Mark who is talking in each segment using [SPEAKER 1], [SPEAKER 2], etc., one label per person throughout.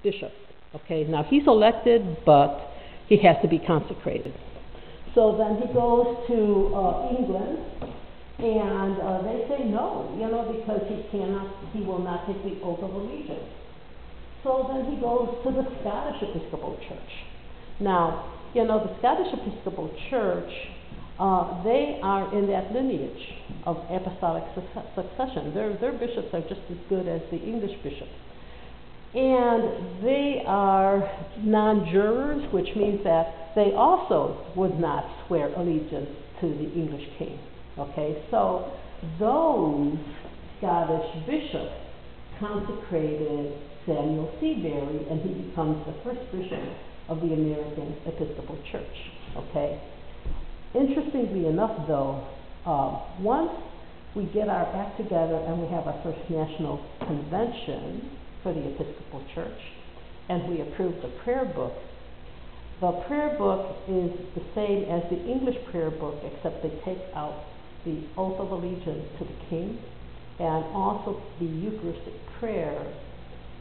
[SPEAKER 1] bishop. Okay, now he's elected, but he has to be consecrated. So then he goes to England, and they say no, because he will not take the oath of allegiance. So then he goes to the Scottish Episcopal Church. Now, the Scottish Episcopal Church, they are in that lineage of apostolic succession. Their bishops are just as good as the English bishops. And they are non-jurors, which means that they also would not swear allegiance to the English king. Okay, so those Scottish bishops consecrated Samuel Seabury, and he becomes the first bishop of the American Episcopal Church. Okay. Interestingly enough, though, once we get our act together and we have our first national convention for the Episcopal Church, and we approve the prayer book is the same as the English prayer book, except they take out the oath of allegiance to the king, and also the Eucharistic prayer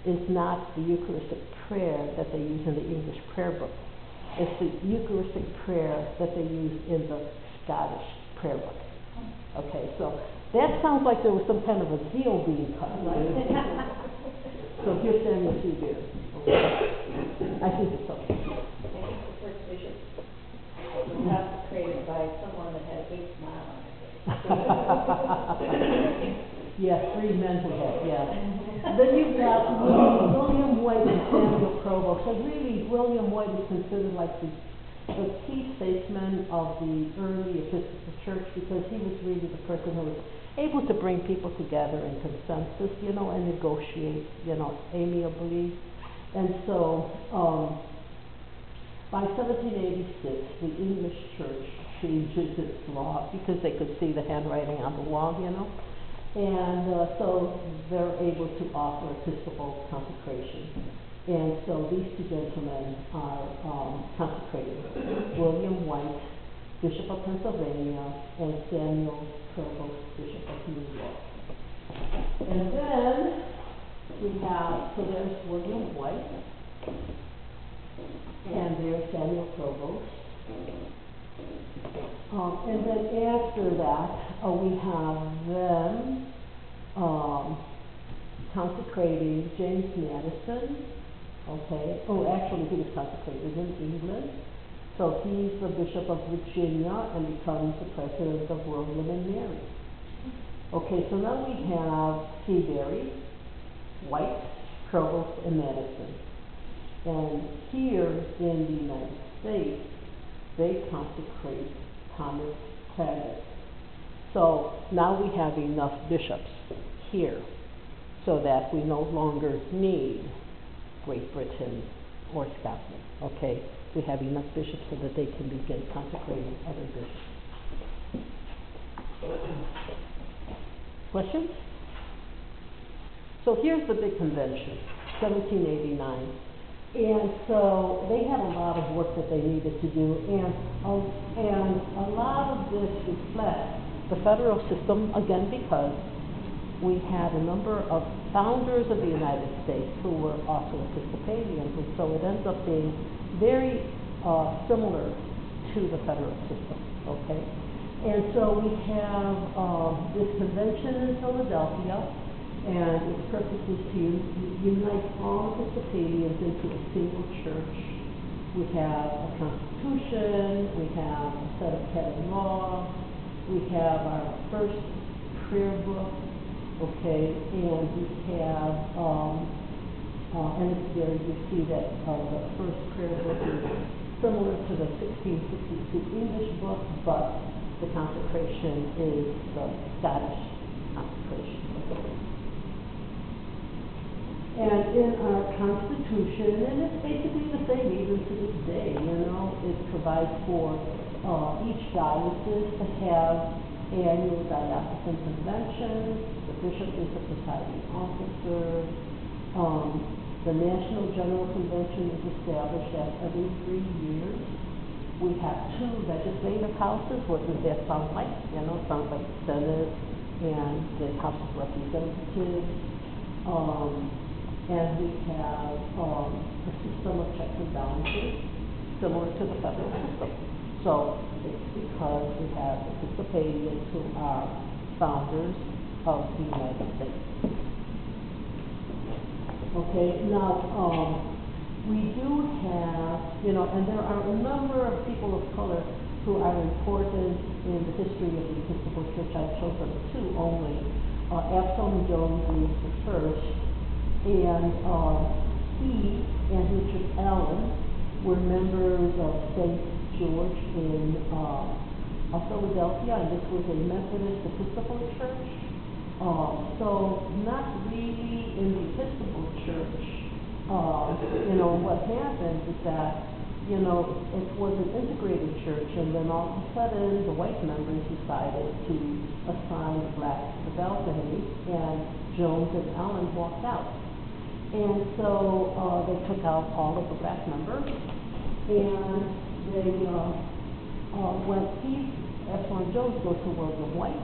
[SPEAKER 1] is not the Eucharistic prayer that they use in the English prayer book. It's the Eucharistic prayer that they use in the Scottish prayer book. Okay, so that sounds like there was some kind of a deal being cut, right? So here's Samuel Seabury. I think it's okay.
[SPEAKER 2] The first bishop was consecrated by someone that had a big smile on it.
[SPEAKER 1] Yes, 3 men who had, yes. Then you've got William White and Samuel Provost. And really, William White is considered like the key statesman of the early Episcopal Church, because he was really the person who was able to bring people together in consensus, and negotiate, amiably. And so, by 1786, the English Church changes its law because they could see the handwriting on the wall, And so they're able to offer Episcopal consecration. And so these 2 gentlemen are consecrated. William White, Bishop of Pennsylvania, and Samuel Provost, Bishop of New York. And then we have, so there's William White, and there's Samuel Provost. And then after that, we have them consecrating James Madison. Okay. Oh, actually, he was consecrated in England. So he's the Bishop of Virginia and becomes the president of William and Mary. Okay, so now we have Seabury, White, Provost, and Madison. And here in the United States, they consecrate Thomas Claret. So now we have enough bishops here so that we no longer need Great Britain or Scotland. Okay, we have enough bishops so that they can begin consecrating other bishops. Questions? So here's the big convention, 1789. And so they had a lot of work that they needed to do, and a lot of this reflects the federal system, again, because we had a number of founders of the United States who were also Episcopalians, and so it ends up being very similar to the federal system, okay? And so we have this convention in Philadelphia, and its purpose is to unite all Episcopalians into a single church. We have a constitution, we have a set of canon laws, we have our first prayer book, okay, and we have, and it's there, you see that the first prayer book is similar to the 1662 English book, but the consecration is the Scottish consecration. And in our Constitution, and it's basically the same even to this day, it provides for each diocese to have annual diocesan conventions. The bishop is the presiding officer. The National General Convention is established every 3 years. We have 2 legislative houses. What does that sound like? It sounds like the Senate and the House of Representatives. and we have a system of checks and balances similar to the federal system. So it's because we have Episcopalians who are founders of the United States. Okay, now we do have, and there are a number of people of color who are important in the history of the Episcopal Church. I've chosen two only. Absalom Jones is the first, and he and Richard Allen were members of St. George in Philadelphia, and this was a Methodist Episcopal church. So not really in the Episcopal church. What happened is that, it was an integrated church, and then all of a sudden the white members decided to assign the blacks the balcony, and Jones and Allen walked out. And so they took out all of the black members, and they Absalom Jones goes to work with white,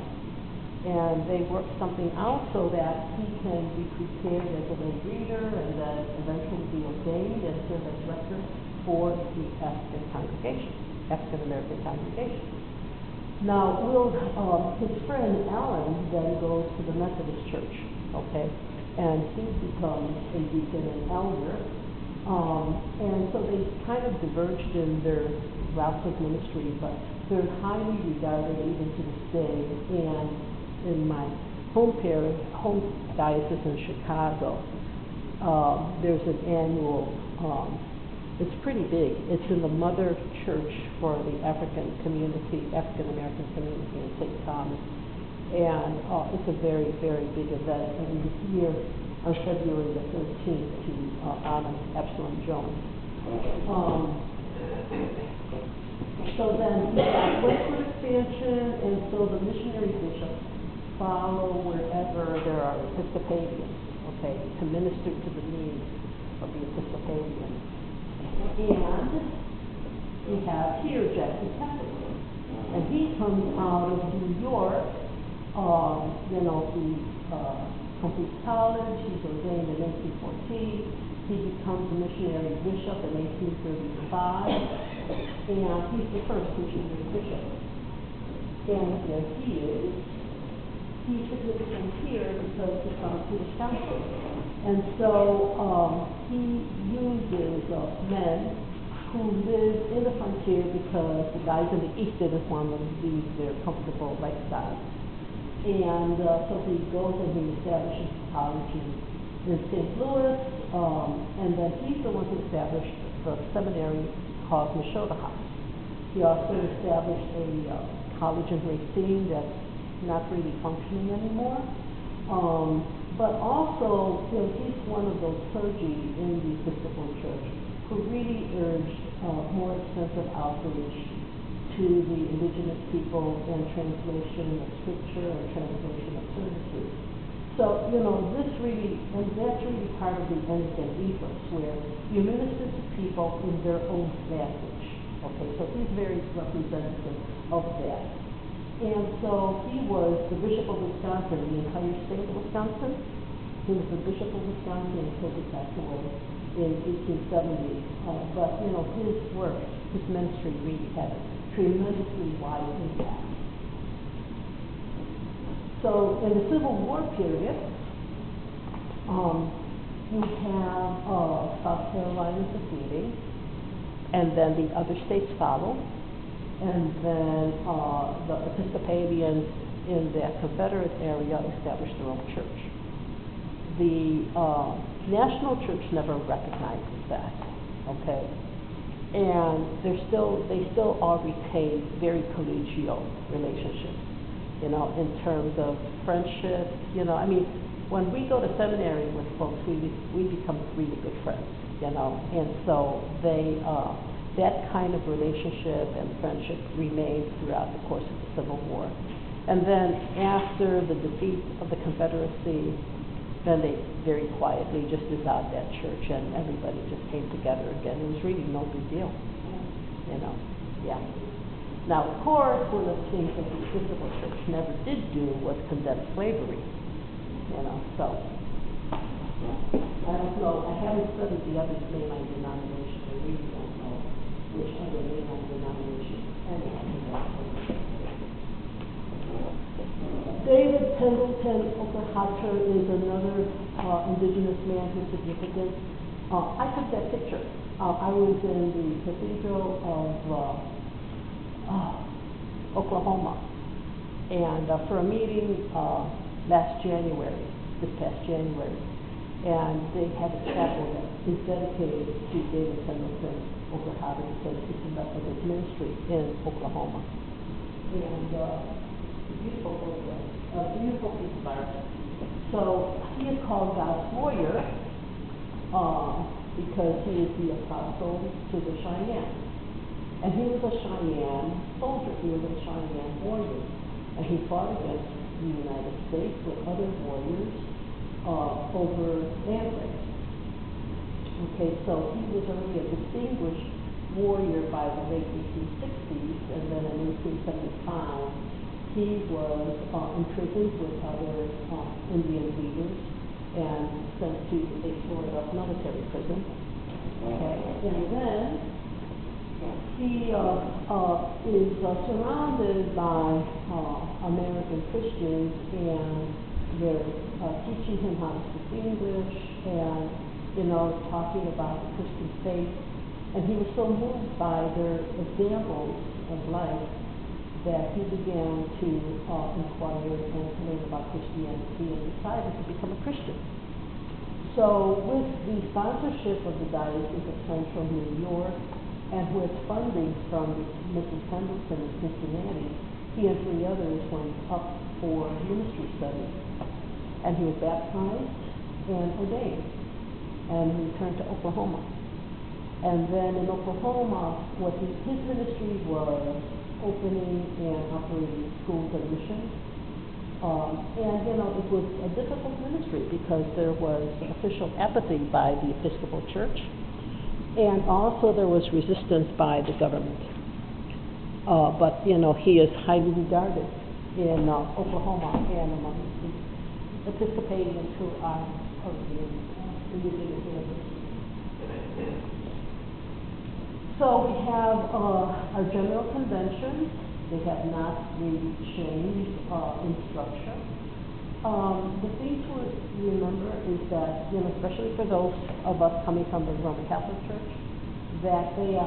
[SPEAKER 1] and they work something out so that he can be prepared as a lay reader and then eventually be ordained and serve as rector for the African congregation, African American congregation. Now, his friend Allen then goes to the Methodist Church, okay, and he becomes a deacon and elder, and so they kind of diverged in their routes of ministry, but they're highly regarded even to this day. And in my home diocese in Chicago, there's an annual, it's pretty big. It's in the mother church for the African American community in St. Thomas. And it's a very, very big event. And this year, on February the 13th, to honor Absalom Jones. So then we have westward expansion, and so the missionary bishops follow wherever there are Episcopalians, okay, to minister to the needs of the Episcopalians. And we have here Jackson Catholic, and he comes out of New York. He completes college. He's ordained in 1814. He becomes a missionary bishop in 1835, and he's the first missionary bishop. And there he is. He's significant here because he comes to Wisconsin. And so he uses men who live in the frontier because the guys in the east didn't want them to leave their comfortable lifestyle. And so he goes and he establishes a college in St. Louis, and then he's the one who established the seminary called Mashota House. He also established a college in Racine that's not really functioning anymore. But also, he's one of those clergy in the Episcopal Church who really urged more extensive outreach to the indigenous people and translation of scripture and translation of services. So, this really, and that's really part of the Anglican ethos, where you minister to people in their own language. Okay, so he's very representative of that. And so he was the Bishop of Wisconsin, the entire state of Wisconsin. He was the Bishop of Wisconsin until he passed away in 1870. But, his work, his ministry really had a tremendously wide impact. So in the Civil War period, you have South Carolina seceding, and then the other states follow, and then the Episcopalians in that Confederate area established their own church. The national church never recognizes that, okay? And they still all retain very collegial relationships, in terms of friendship. When we go to seminary with folks, we become really good friends, and so that kind of relationship and friendship remained throughout the course of the Civil War. And then after the defeat of the Confederacy, then they very quietly just dissolved that church, and everybody just came together again. It was really no big deal, yeah. Now, of course, one of the things that the Episcopal Church never did do was condemn slavery, so. I don't know, I haven't studied the other mainline denominations, I really don't know which other mainline denominations any of them. David Pendleton Okahater is another indigenous man who's significant. I took that picture. I was in the Cathedral of Oklahoma, and for a meeting this past January, and they have a chapel that is dedicated to David Pendleton Okahater because it's a Methodist ministry in Oklahoma. And beautiful piece of art. So he is called God's warrior because he is the apostle to the Cheyenne. And he was a Cheyenne soldier, he was a Cheyenne warrior. And he fought against the United States with other warriors over land rights. Okay, so he was already a distinguished warrior by the late 1860s, and then in 1875, he was imprisoned with other Indian leaders and sent to a Florida military prison. Okay, and then he is surrounded by American Christians, and they're teaching him how to speak English and, talking about the Christian faith. And he was so moved by their examples of life that he began to inquire and learn about Christianity and decided to become a Christian. So with the sponsorship of the Diocese of Central New York and with funding from Mrs. Pendleton in Cincinnati, he and 3 others went up for ministry studies. And he was baptized and ordained and returned to Oklahoma. And then in Oklahoma, his ministry was opening and operating schools and missions. And it was a difficult ministry because there was official apathy by the Episcopal Church, and also there was resistance by the government. But he is highly regarded in Oklahoma and among the Episcopalians who are of the indigenous university. So we have our general convention. They have not really changed in structure. The thing to remember is that, especially for those of us coming from the Roman Catholic Church, that the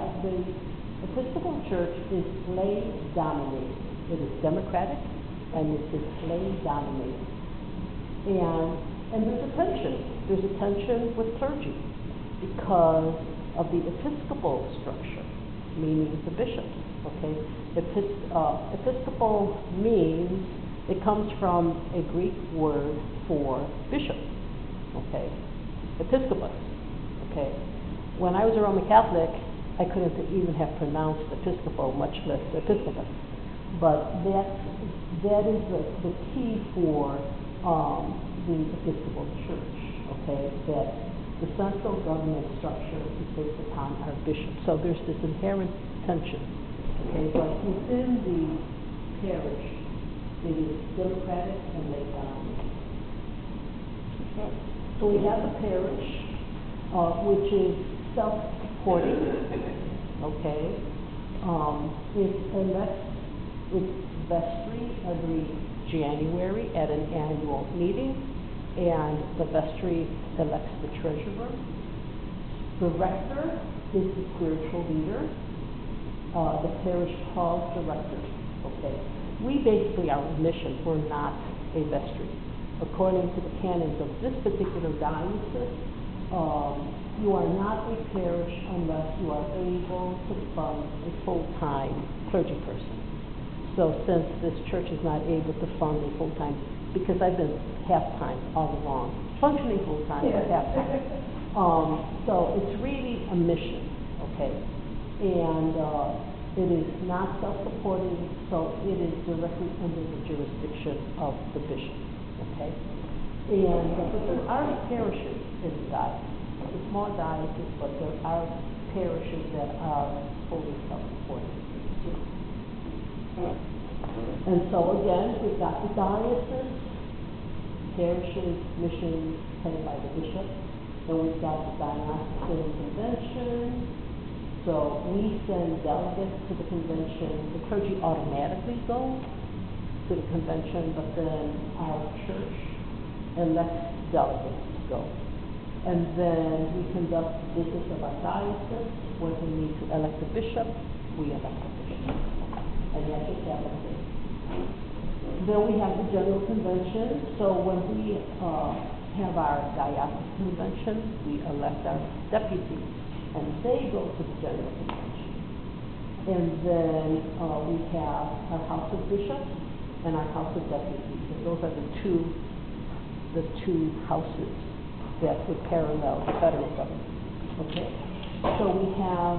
[SPEAKER 1] Episcopal Church is lay dominated. It is democratic and it is lay dominated. And there's a tension. There's a tension with clergy because of the Episcopal structure, meaning the bishops, okay? Episcopal means, it comes from a Greek word for bishop, okay? Episcopus, okay? When I was a Roman Catholic, I couldn't even have pronounced Episcopal, much less Episcopus. But that is the key for the Episcopal Church, okay? That the central government structure is based upon our bishops. So there's this inherent tension. Okay, but within the parish, it is democratic and lay dominated. Okay. So we have the parish, which is self-supporting. Okay. It elects its vestry every January at an annual meeting, and the vestry elects the treasurer. The rector is the spiritual leader. The parish calls the rector. Okay. We basically are a mission. We're not a vestry. According to the canons of this particular diocese, you are not a parish unless you are able to fund a full-time clergy person. So since this church is not able to fund a full-time, because I've been half-time all along, functioning full-time, but half-time. So it's really a mission, okay? And it is not self-supporting, so it is directly under the jurisdiction of the bishop, okay? And but there are parishes in the diocese. It's a small diocese, but there are parishes that are fully self-supporting. And so again, we've got the diocese, parishes, missions headed by the bishop, and we've got the diocesan convention. So we send delegates to the convention. The clergy automatically go to the convention, but then our church elects delegates to go. And then we conduct business of our diocese. When we need to elect a bishop, we elect a bishop. And that's just happens. Then we have the general convention. So when we have our diocesan convention, we elect our deputies, and they go to the general convention. And then we have our House of Bishops and our House of Deputies. And those are the two houses that would parallel the federal government. Okay? So we have,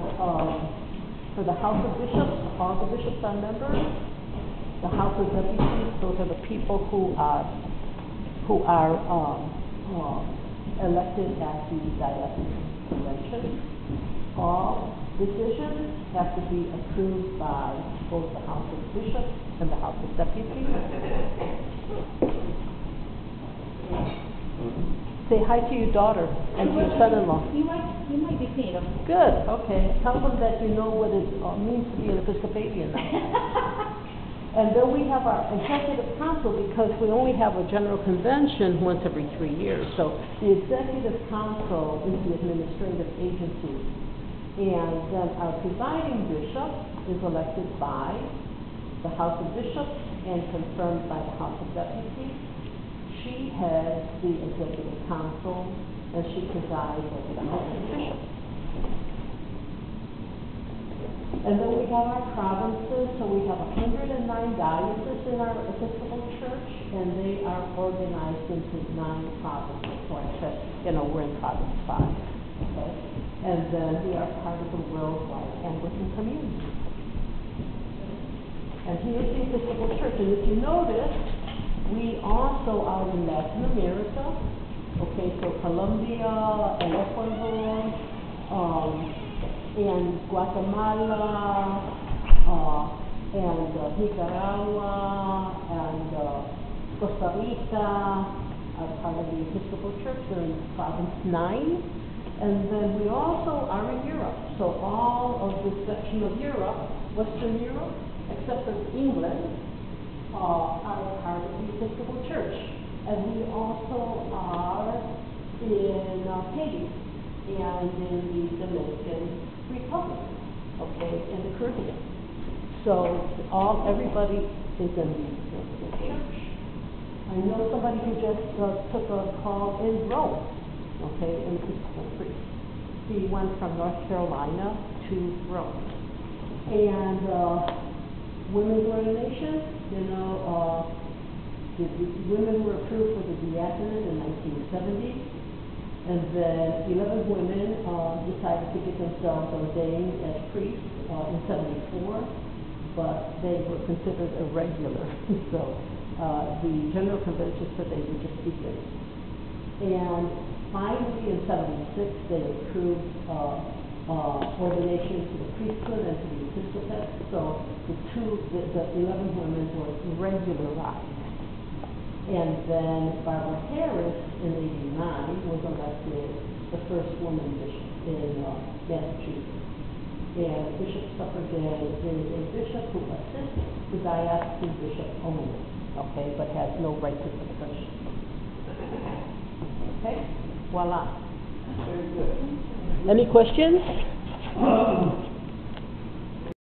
[SPEAKER 1] for the House of Bishops, all the bishops are members. The House of Deputies, those are the people who are elected at the diocesan convention. All decisions have to be approved by both the House of Bishops and the House of Deputies. Say hi to your daughter and to your son-in-law.
[SPEAKER 2] You might be seeing them.
[SPEAKER 1] Good, okay. Tell them that you know what it means to be an Episcopalian now. And then we have our executive council, because we only have a general convention once every 3 years. So the executive council is the administrative agency. And then our presiding bishop is elected by the House of Bishops and confirmed by the House of Deputies. She heads the executive council, and she presides over the House of Bishops. And then we have our provinces. So we have 109 dioceses in our Episcopal Church, and they are organized into 9 provinces. So I said, we're in Province 5. Okay? And then we are part of the worldwide Anglican community. And here's the Episcopal Church. And if you notice, we also are in Latin America. Okay, so Colombia and Ecuador, and Guatemala, and Nicaragua, and Costa Rica are part of the Episcopal Church. They're in Province 9. And then we also are in Europe. So all of this section of Europe, Western Europe, except for England, are part of the Episcopal Church. And we also are in Haiti and in the Dominican Republic, okay, in the Caribbean. So everybody is in the Episcopal Church. I know somebody who just took a call in Rome, okay, in Episcopal priest. He went from North Carolina to Rome. And women's ordination, the women were approved for the diaconate in 1970. And then 11 women decided to get themselves ordained as priests in 74, but they were considered irregular. So the General Convention said they were just deacons. And finally, in 76, they approved ordination to the priesthood and to the episcopate. So the 11 women were regularized. And then Barbara Harris in 89 was elected the first woman bishop in Massachusetts. And Bishop Suffragan is a bishop who assists the diocesan bishop only, okay, but has no right to succession. Okay, voila. Very good. Any questions?